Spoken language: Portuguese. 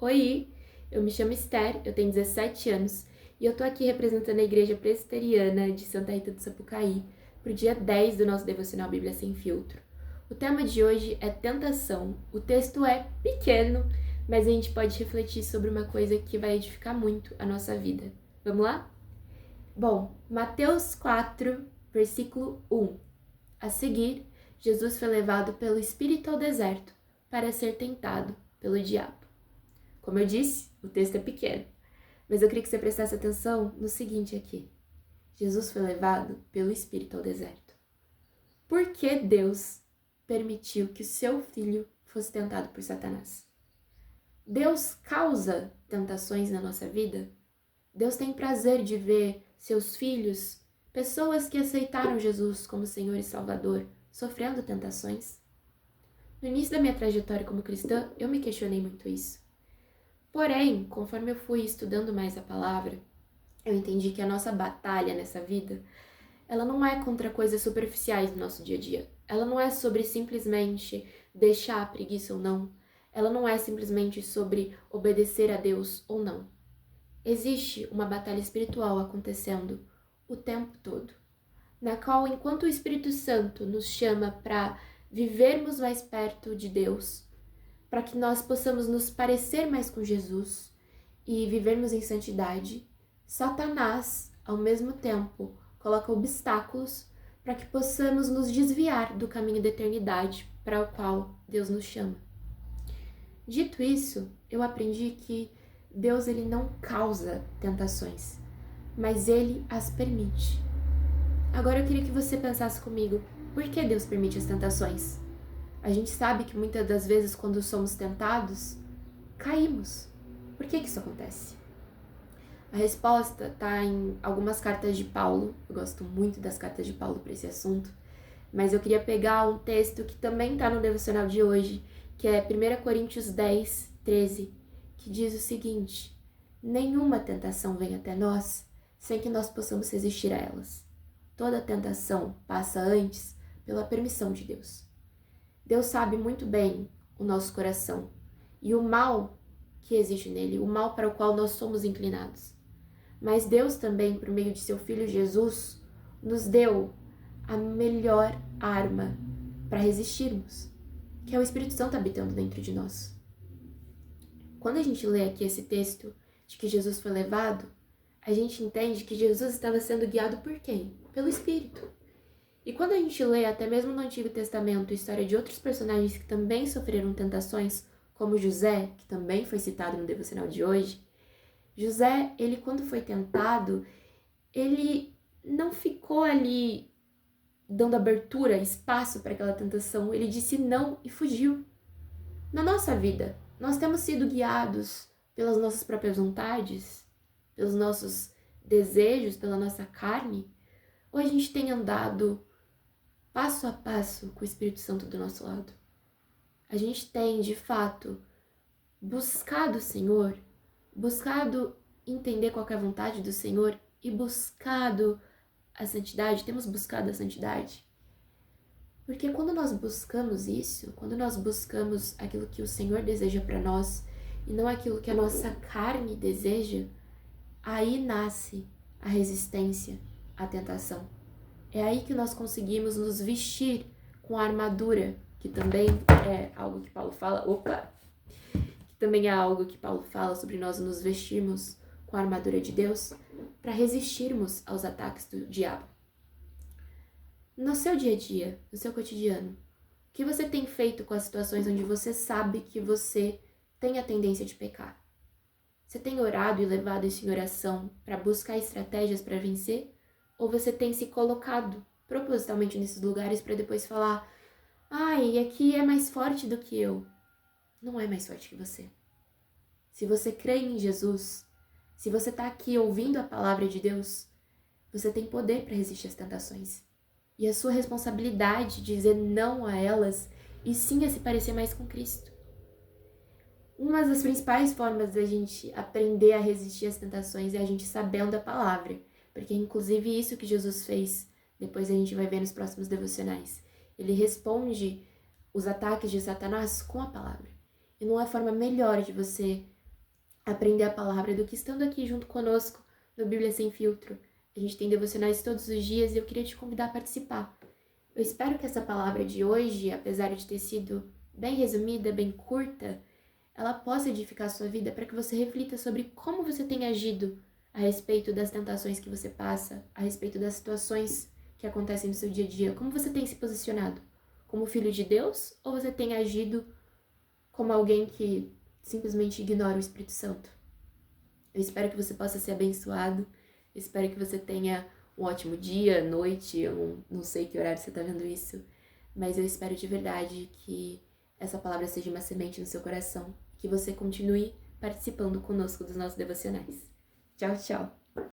Oi, eu me chamo Esther, eu tenho 17 anos e eu tô aqui representando a Igreja Presbiteriana de Santa Rita do Sapucaí pro dia 10 do nosso devocional Bíblia Sem Filtro. O tema de hoje é tentação. O texto é pequeno, mas a gente pode refletir sobre uma coisa que vai edificar muito a nossa vida. Vamos lá? Bom, Mateus 4, versículo 1. A seguir, Jesus foi levado pelo Espírito ao deserto para ser tentado pelo diabo. Como eu disse, o texto é pequeno, mas eu queria que você prestasse atenção no seguinte aqui. Jesus foi levado pelo Espírito ao deserto. Por que Deus permitiu que o seu filho fosse tentado por Satanás? Deus causa tentações na nossa vida? Deus tem prazer de ver seus filhos, pessoas que aceitaram Jesus como Senhor e Salvador, sofrendo tentações? No início da minha trajetória como cristã, eu me questionei muito isso. Porém, conforme eu fui estudando mais a palavra, eu entendi que a nossa batalha nessa vida, ela não é contra coisas superficiais do nosso dia a dia. Ela não é sobre simplesmente deixar a preguiça ou não. Ela não é simplesmente sobre obedecer a Deus ou não. Existe uma batalha espiritual acontecendo o tempo todo, na qual, enquanto o Espírito Santo nos chama para vivermos mais perto de Deus, para que nós possamos nos parecer mais com Jesus e vivermos em santidade, Satanás, ao mesmo tempo, coloca obstáculos para que possamos nos desviar do caminho da eternidade para o qual Deus nos chama. Dito isso, eu aprendi que Deus ele não causa tentações, mas Ele as permite. Agora eu queria que você pensasse comigo, por que Deus permite as tentações? A gente sabe que muitas das vezes quando somos tentados, caímos. Por que isso acontece? A resposta está em algumas cartas de Paulo. Eu gosto muito das cartas de Paulo para esse assunto. Mas eu queria pegar um texto que também está no devocional de hoje, que é 1 Coríntios 10, 13, que diz o seguinte: nenhuma tentação vem até nós sem que nós possamos resistir a elas. Toda tentação passa antes pela permissão de Deus. Deus sabe muito bem o nosso coração e o mal que existe nele, o mal para o qual nós somos inclinados. Mas Deus também, por meio de seu Filho Jesus, nos deu a melhor arma para resistirmos, que é o Espírito Santo habitando dentro de nós. Quando a gente lê aqui esse texto de que Jesus foi levado, a gente entende que Jesus estava sendo guiado por quem? Pelo Espírito. E quando a gente lê até mesmo no Antigo Testamento a história de outros personagens que também sofreram tentações, como José, que também foi citado no devocional de hoje, José, ele quando foi tentado, ele não ficou ali dando abertura, espaço para aquela tentação, ele disse não e fugiu. Na nossa vida, nós temos sido guiados pelas nossas próprias vontades, pelos nossos desejos, pela nossa carne, ou a gente tem andado passo a passo com o Espírito Santo do nosso lado? A gente tem, de fato, buscado o Senhor, buscado entender qual é a vontade do Senhor e buscado a santidade, temos buscado a santidade? Porque quando nós buscamos isso, quando nós buscamos aquilo que o Senhor deseja para nós e não aquilo que a nossa carne deseja, aí nasce a resistência à tentação. É aí que nós conseguimos nos vestir com a armadura, que também é algo que Paulo fala, que também é algo que Paulo fala sobre nós nos vestirmos com a armadura de Deus para resistirmos aos ataques do diabo. No seu dia a dia, no seu cotidiano, o que você tem feito com as situações onde você sabe que você tem a tendência de pecar? Você tem orado e levado isso em oração para buscar estratégias para vencer? Ou você tem se colocado propositalmente nesses lugares para depois falar: ai, aqui é mais forte do que eu? Não é mais forte que você. Se você crê em Jesus, se você está aqui ouvindo a palavra de Deus, você tem poder para resistir às tentações. E a sua responsabilidade de dizer não a elas e sim a se parecer mais com Cristo. Uma das principais formas da gente aprender a resistir às tentações é a gente sabendo a palavra. Porque é inclusive isso que Jesus fez, depois a gente vai ver nos próximos devocionais. Ele responde os ataques de Satanás com a palavra. E não há forma melhor de você aprender a palavra do que estando aqui junto conosco no Bíblia Sem Filtro. A gente tem devocionais todos os dias e eu queria te convidar a participar. Eu espero que essa palavra de hoje, apesar de ter sido bem resumida, bem curta, ela possa edificar a sua vida para que você reflita sobre como você tem agido a respeito das tentações que você passa, a respeito das situações que acontecem no seu dia a dia. Como você tem se posicionado? Como filho de Deus ou você tem agido como alguém que simplesmente ignora o Espírito Santo? Eu espero que você possa ser abençoado. Eu espero que você tenha um ótimo dia, noite. Eu não sei que horário você está vendo isso, mas eu espero de verdade que essa palavra seja uma semente no seu coração, que você continue participando conosco dos nossos devocionais. Tchau, tchau!